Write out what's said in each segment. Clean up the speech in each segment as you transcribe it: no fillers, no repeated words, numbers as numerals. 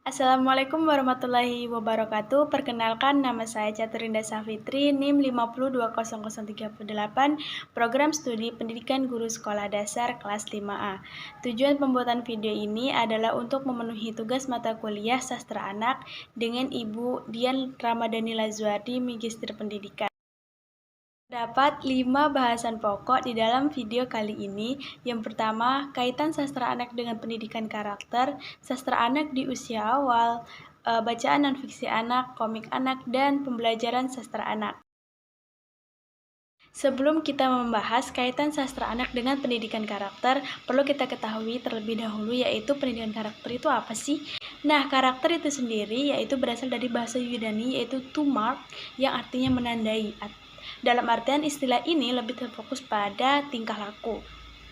Assalamualaikum warahmatullahi wabarakatuh. Perkenalkan, nama saya Caturinda Safitri, NIM 5020038, Program Studi Pendidikan Guru Sekolah Dasar kelas 5A. Tujuan pembuatan video ini adalah untuk memenuhi tugas mata kuliah Sastra Anak dengan Ibu Dian Ramadhani Lazuardi, Magister Pendidikan. Terdapat 5 bahasan pokok di dalam video kali ini. Yang pertama, kaitan sastra anak dengan pendidikan karakter, sastra anak di usia awal, bacaan non-fiksi anak, komik anak, dan pembelajaran sastra anak. Sebelum kita membahas kaitan sastra anak dengan pendidikan karakter, perlu kita ketahui terlebih dahulu yaitu pendidikan karakter itu apa sih? Nah, karakter itu sendiri yaitu berasal dari bahasa Yunani yaitu to mark yang artinya menandai. Dalam artian istilah ini lebih terfokus pada tingkah laku.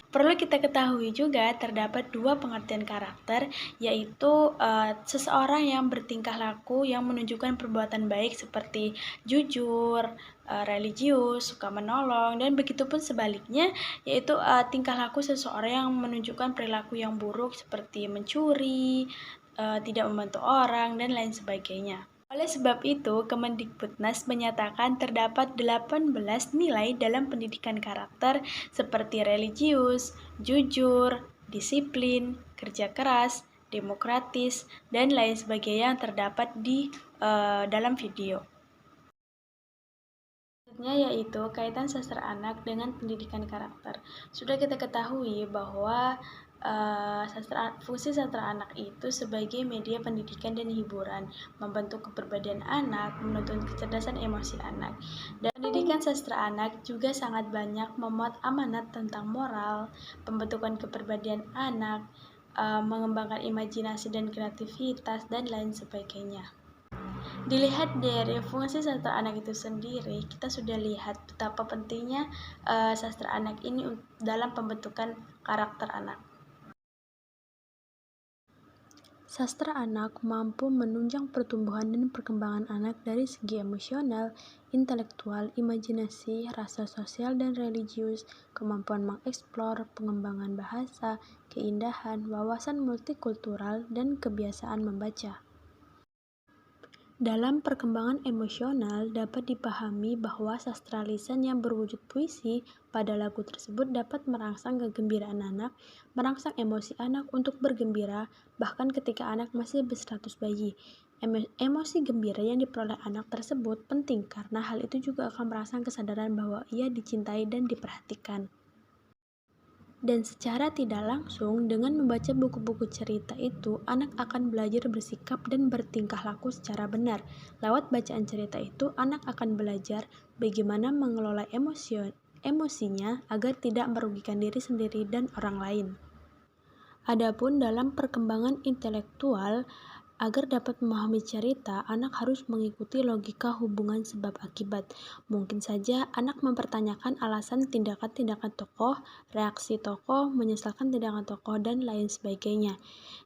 Perlu kita ketahui juga terdapat dua pengertian karakter, yaitu seseorang yang bertingkah laku yang menunjukkan perbuatan baik seperti jujur, religius, suka menolong, dan begitupun sebaliknya, yaitu tingkah laku seseorang yang menunjukkan perilaku yang buruk seperti mencuri, tidak membantu orang, dan lain sebagainya. Oleh sebab itu, Kemendikbudnas menyatakan terdapat 18 nilai dalam pendidikan karakter seperti religius, jujur, disiplin, kerja keras, demokratis, dan lain sebagainya yang terdapat di dalam video. Selanjutnya yaitu kaitan sastra anak dengan pendidikan karakter. Sudah kita ketahui bahwa fungsi sastra anak itu sebagai media pendidikan dan hiburan, membentuk kepribadian anak, menuntun kecerdasan emosi anak. Dan pendidikan sastra anak juga sangat banyak memuat amanat tentang moral, pembentukan kepribadian anak, mengembangkan imajinasi dan kreativitas, dan lain sebagainya. Dilihat dari fungsi sastra anak itu sendiri, kita sudah lihat betapa pentingnya sastra anak ini dalam pembentukan karakter anak. Sastra anak mampu menunjang pertumbuhan dan perkembangan anak dari segi emosional, intelektual, imajinasi, rasa sosial dan religius, kemampuan mengeksplor, pengembangan bahasa, keindahan, wawasan multikultural, dan kebiasaan membaca. Dalam perkembangan emosional, dapat dipahami bahwa sastra lisan yang berwujud puisi pada lagu tersebut dapat merangsang kegembiraan anak, merangsang emosi anak untuk bergembira, bahkan ketika anak masih berstatus bayi. Emosi gembira yang diperoleh anak tersebut penting karena hal itu juga akan merangsang kesadaran bahwa ia dicintai dan diperhatikan. Dan secara tidak langsung, dengan membaca buku-buku cerita itu, anak akan belajar bersikap dan bertingkah laku secara benar. Lewat bacaan cerita itu, anak akan belajar bagaimana mengelola emosinya agar tidak merugikan diri sendiri dan orang lain. Adapun dalam perkembangan intelektual, agar dapat memahami cerita, anak harus mengikuti logika hubungan sebab akibat. Mungkin saja anak mempertanyakan alasan tindakan-tindakan tokoh, reaksi tokoh, menyesalkan tindakan tokoh, dan lain sebagainya.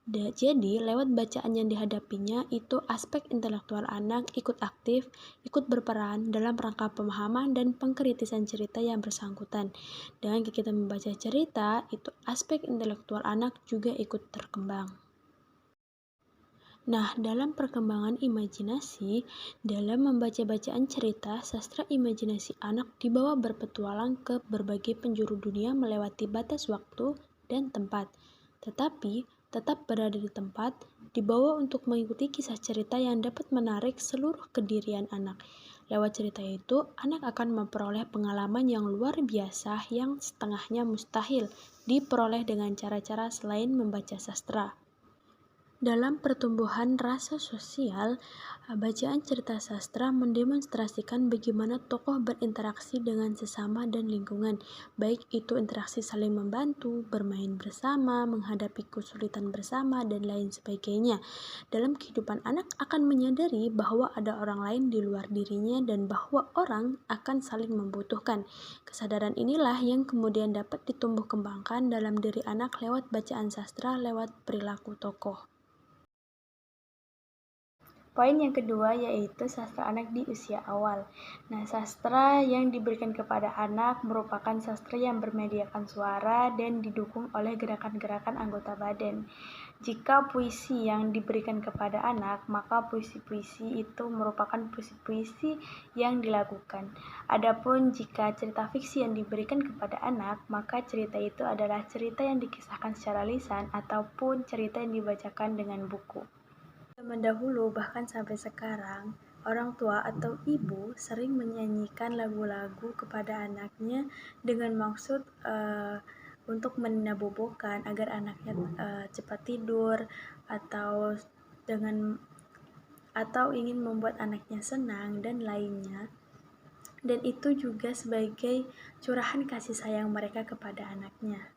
Jadi, lewat bacaan yang dihadapinya, itu aspek intelektual anak ikut aktif, ikut berperan dalam rangka pemahaman dan pengkritisan cerita yang bersangkutan. Dengan kita membaca cerita, itu aspek intelektual anak juga ikut berkembang. Nah, dalam perkembangan imajinasi, dalam membaca bacaan cerita, sastra imajinasi anak dibawa berpetualang ke berbagai penjuru dunia melewati batas waktu dan tempat. Tetapi, tetap berada di tempat, dibawa untuk mengikuti kisah cerita yang dapat menarik seluruh kedirian anak. Lewat cerita itu, anak akan memperoleh pengalaman yang luar biasa yang setengahnya mustahil diperoleh dengan cara-cara selain membaca sastra. Dalam pertumbuhan rasa sosial, bacaan cerita sastra mendemonstrasikan bagaimana tokoh berinteraksi dengan sesama dan lingkungan, baik itu interaksi saling membantu, bermain bersama, menghadapi kesulitan bersama, dan lain sebagainya. Dalam kehidupan anak akan menyadari bahwa ada orang lain di luar dirinya dan bahwa orang akan saling membutuhkan. Kesadaran inilah yang kemudian dapat ditumbuh kembangkan dalam diri anak lewat bacaan sastra, lewat perilaku tokoh. Poin yang kedua yaitu sastra anak di usia awal. Nah, sastra yang diberikan kepada anak merupakan sastra yang bermediakan suara dan didukung oleh gerakan-gerakan anggota badan. Jika puisi yang diberikan kepada anak, maka puisi-puisi itu merupakan puisi-puisi yang dilakukan. Adapun jika cerita fiksi yang diberikan kepada anak, maka cerita itu adalah cerita yang dikisahkan secara lisan ataupun cerita yang dibacakan dengan buku. Zaman dahulu bahkan sampai sekarang, orang tua atau ibu sering menyanyikan lagu-lagu kepada anaknya dengan maksud untuk menabobokan agar anaknya cepat tidur atau ingin membuat anaknya senang dan lainnya. Dan itu juga sebagai curahan kasih sayang mereka kepada anaknya.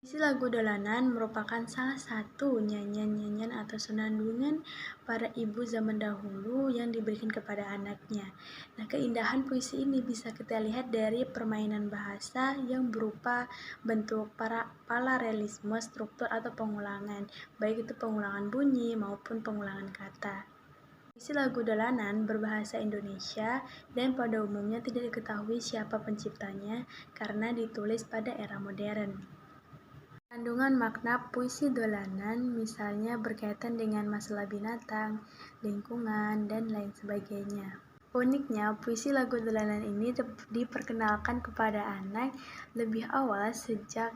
Puisi lagu dolanan merupakan salah satu nyanyian-nyanyian atau senandungan para ibu zaman dahulu yang diberikan kepada anaknya. Nah, keindahan puisi ini bisa kita lihat dari permainan bahasa yang berupa bentuk paralelisme, struktur atau pengulangan, baik itu pengulangan bunyi maupun pengulangan kata. Puisi lagu dolanan berbahasa Indonesia dan pada umumnya tidak diketahui siapa penciptanya karena ditulis pada era modern. Kandungan makna puisi dolanan misalnya berkaitan dengan masalah binatang, lingkungan, dan lain sebagainya. Uniknya, puisi lagu dolanan ini diperkenalkan kepada anak lebih awal sejak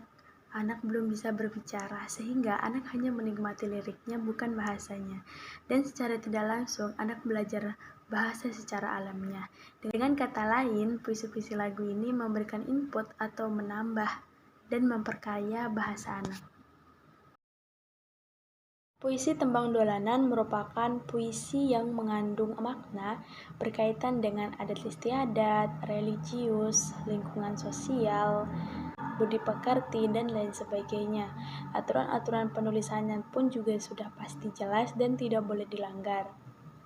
anak belum bisa berbicara, sehingga anak hanya menikmati liriknya bukan bahasanya. Dan secara tidak langsung, anak belajar bahasa secara alamiah. Dengan kata lain, puisi-puisi lagu ini memberikan input atau menambah dan memperkaya bahasa anak. Puisi tembang dolanan merupakan puisi yang mengandung makna berkaitan dengan adat istiadat, religius, lingkungan sosial, budi pekerti, dan lain sebagainya. Aturan-aturan penulisannya pun juga sudah pasti jelas dan tidak boleh dilanggar.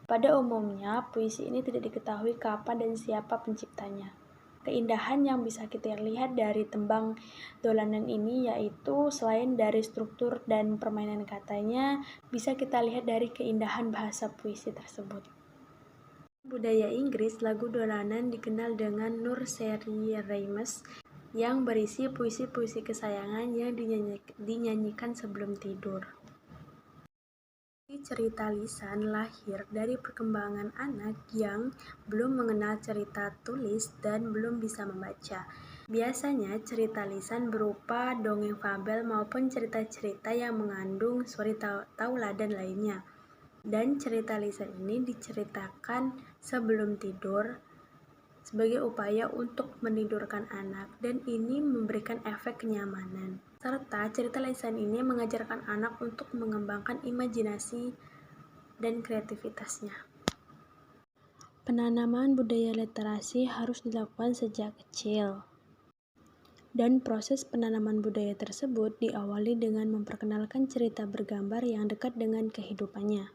Pada umumnya, puisi ini tidak diketahui kapan dan siapa penciptanya. Keindahan yang bisa kita lihat dari tembang dolanan ini yaitu selain dari struktur dan permainan katanya, bisa kita lihat dari keindahan bahasa puisi tersebut. Budaya Inggris, lagu dolanan dikenal dengan nursery rhymes yang berisi puisi-puisi kesayangan yang dinyanyikan sebelum tidur. Cerita lisan lahir dari perkembangan anak yang belum mengenal cerita tulis dan belum bisa membaca. Biasanya cerita lisan berupa dongeng fabel maupun cerita-cerita yang mengandung suri tauladan lainnya. Dan cerita lisan ini diceritakan sebelum tidur sebagai upaya untuk menidurkan anak, dan ini memberikan efek kenyamanan. Serta cerita lisan ini mengajarkan anak untuk mengembangkan imajinasi dan kreativitasnya. Penanaman budaya literasi harus dilakukan sejak kecil. Dan proses penanaman budaya tersebut diawali dengan memperkenalkan cerita bergambar yang dekat dengan kehidupannya.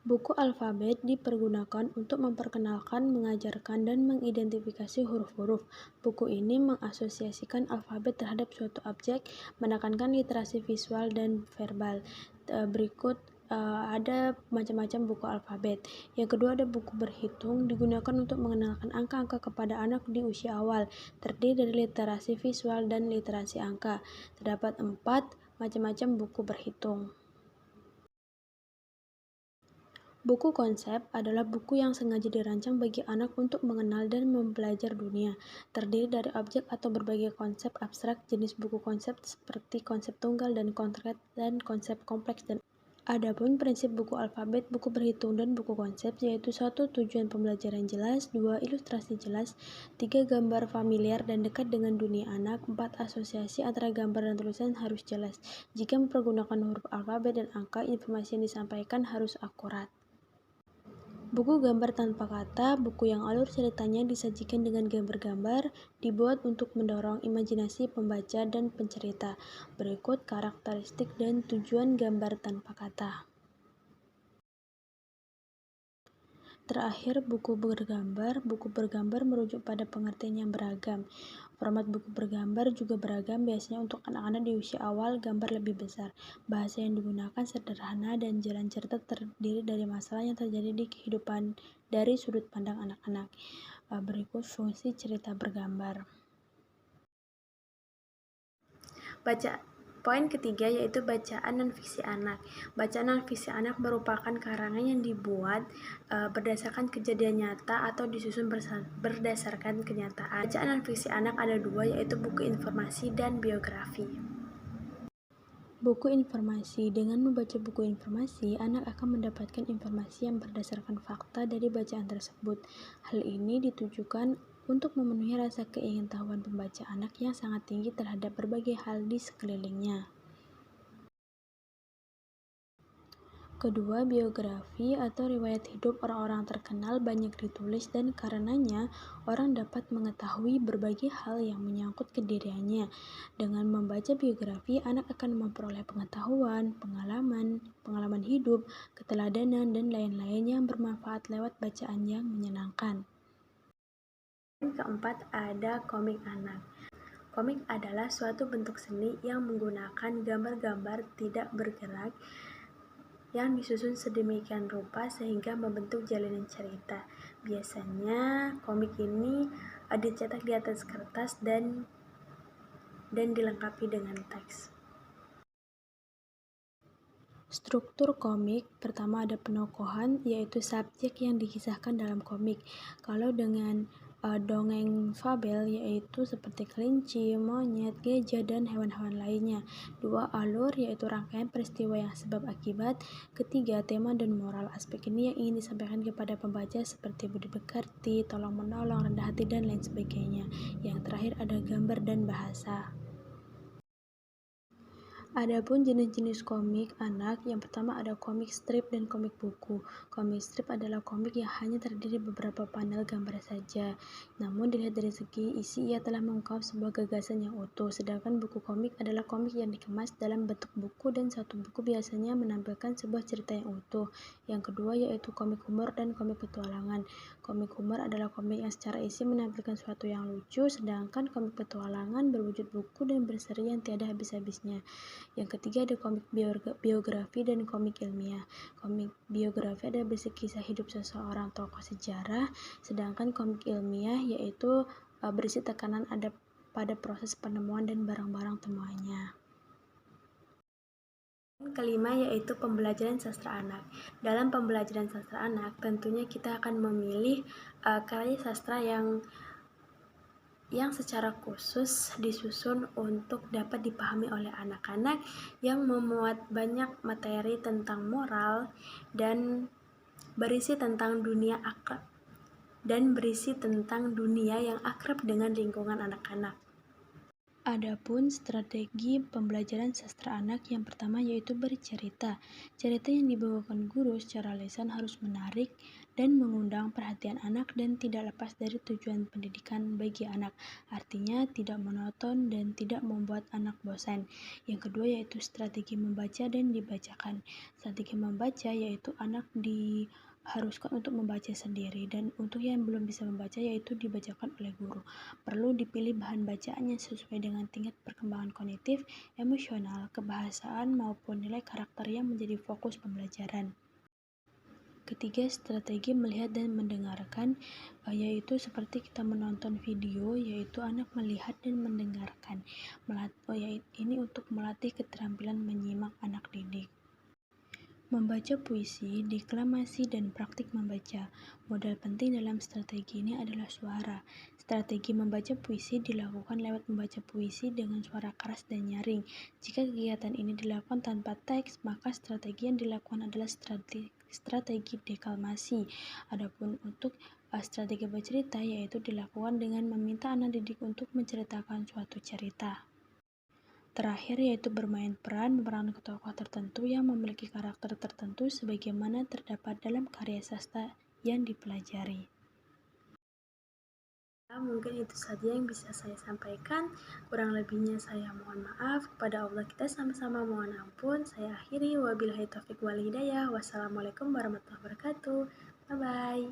Buku alfabet dipergunakan untuk memperkenalkan, mengajarkan, dan mengidentifikasi huruf-huruf. Buku ini mengasosiasikan alfabet terhadap suatu objek, menekankan literasi visual dan verbal. Berikut ada macam-macam buku alfabet. Yang kedua ada buku berhitung, digunakan untuk mengenalkan angka-angka kepada anak di usia awal, terdiri dari literasi visual dan literasi angka. Terdapat 4 macam-macam buku berhitung. Buku konsep adalah buku yang sengaja dirancang bagi anak untuk mengenal dan mempelajari dunia. Terdiri dari objek atau berbagai konsep abstrak. Jenis buku konsep seperti konsep tunggal dan konkret dan konsep kompleks dan adapun prinsip buku alfabet, buku berhitung, dan buku konsep yaitu 1. Tujuan pembelajaran jelas, 2. Ilustrasi jelas, 3. Gambar familiar dan dekat dengan dunia anak, 4. Asosiasi antara gambar dan tulisan harus jelas. Jika mempergunakan huruf alfabet dan angka, informasi yang disampaikan harus akurat. Buku gambar tanpa kata, buku yang alur ceritanya disajikan dengan gambar-gambar, dibuat untuk mendorong imajinasi pembaca dan pencerita. Berikut karakteristik dan tujuan gambar tanpa kata. Terakhir, buku bergambar. Buku bergambar merujuk pada pengertian yang beragam. Format buku bergambar juga beragam, biasanya untuk anak-anak di usia awal, gambar lebih besar. Bahasa yang digunakan sederhana dan jalan cerita terdiri dari masalah yang terjadi di kehidupan dari sudut pandang anak-anak. Berikut fungsi cerita bergambar. Poin ketiga yaitu bacaan non-fiksi anak. Bacaan non-fiksi anak merupakan karangan yang dibuat berdasarkan kejadian nyata atau disusun berdasarkan kenyataan. Bacaan non-fiksi anak ada dua, yaitu buku informasi dan biografi. Buku informasi. Dengan membaca buku informasi, anak akan mendapatkan informasi yang berdasarkan fakta dari bacaan tersebut. Hal ini ditujukan untuk memenuhi rasa keingintahuan pembaca anak yang sangat tinggi terhadap berbagai hal di sekelilingnya. Kedua, biografi atau riwayat hidup orang-orang terkenal banyak ditulis dan karenanya orang dapat mengetahui berbagai hal yang menyangkut kediriannya. Dengan membaca biografi, anak akan memperoleh pengetahuan, pengalaman hidup, keteladanan, dan lain-lain yang bermanfaat lewat bacaan yang menyenangkan. Yang keempat, ada komik anak. Komik adalah suatu bentuk seni yang menggunakan gambar-gambar tidak bergerak yang disusun sedemikian rupa sehingga membentuk jalinan cerita. Biasanya komik ini dicetak di atas kertas dan dilengkapi dengan teks. Struktur komik, pertama ada penokohan, yaitu subjek yang dikisahkan dalam komik. Kalau dengan dongeng fabel, yaitu seperti kelinci, monyet, gajah, dan hewan-hewan lainnya. Dua, alur, yaitu rangkaian peristiwa yang sebab akibat. Ketiga, tema dan moral. Aspek ini yang ingin disampaikan kepada pembaca seperti budi pekerti, tolong menolong, rendah hati, dan lain sebagainya. Yang terakhir ada gambar dan bahasa. Adapun jenis-jenis komik anak, yang pertama ada komik strip dan komik buku. Komik strip adalah komik yang hanya terdiri beberapa panel gambar saja. Namun dilihat dari segi isi, ia telah mengungkap sebuah gagasan yang utuh. Sedangkan buku komik adalah komik yang dikemas dalam bentuk buku dan satu buku biasanya menampilkan sebuah cerita yang utuh. Yang kedua yaitu komik humor dan komik petualangan. Komik humor adalah komik yang secara isi menampilkan sesuatu yang lucu, sedangkan komik petualangan berwujud buku dan berseri yang tiada habis-habisnya. Yang ketiga ada komik biografi dan komik ilmiah. Komik biografi adalah berisi kisah hidup seseorang tokoh sejarah, sedangkan komik ilmiah yaitu berisi tekanan ada pada proses penemuan dan barang-barang temuannya. Kelima yaitu pembelajaran sastra anak. Dalam pembelajaran sastra anak, tentunya kita akan memilih karya sastra yang secara khusus disusun untuk dapat dipahami oleh anak-anak, yang memuat banyak materi tentang moral dan berisi tentang dunia yang akrab dengan lingkungan anak-anak. Adapun strategi pembelajaran sastra anak yang pertama yaitu bercerita. Cerita yang dibawakan guru secara lisan harus menarik dan mengundang perhatian anak dan tidak lepas dari tujuan pendidikan bagi anak. Artinya tidak monoton dan tidak membuat anak bosan. Yang kedua yaitu strategi membaca dan dibacakan. Strategi membaca yaitu anak diharuskan untuk membaca sendiri, dan untuk yang belum bisa membaca yaitu dibacakan oleh guru. Perlu dipilih bahan bacaan yang sesuai dengan tingkat perkembangan kognitif, emosional, kebahasaan, maupun nilai karakter yang menjadi fokus pembelajaran. Ketiga, strategi melihat dan mendengarkan, yaitu seperti kita menonton video, yaitu anak melihat dan mendengarkan. Ini untuk melatih keterampilan menyimak anak didik. Membaca puisi, deklamasi, dan praktik membaca. Modal penting dalam strategi ini adalah suara. Strategi membaca puisi dilakukan lewat membaca puisi dengan suara keras dan nyaring. Jika kegiatan ini dilakukan tanpa teks, maka strategi yang dilakukan adalah strategi deklamasi. Adapun untuk strategi bercerita, yaitu dilakukan dengan meminta anak didik untuk menceritakan suatu cerita. Terakhir yaitu bermain peran memerankan tokoh tertentu yang memiliki karakter tertentu sebagaimana terdapat dalam karya sastra yang dipelajari. Mungkin itu saja yang bisa saya sampaikan. Kurang lebihnya saya mohon maaf. Kepada Allah kita sama-sama mohon ampun. Saya akhiri, wabillahi taufiq wal hidayah. Wassalamualaikum warahmatullahi wabarakatuh. Bye-bye.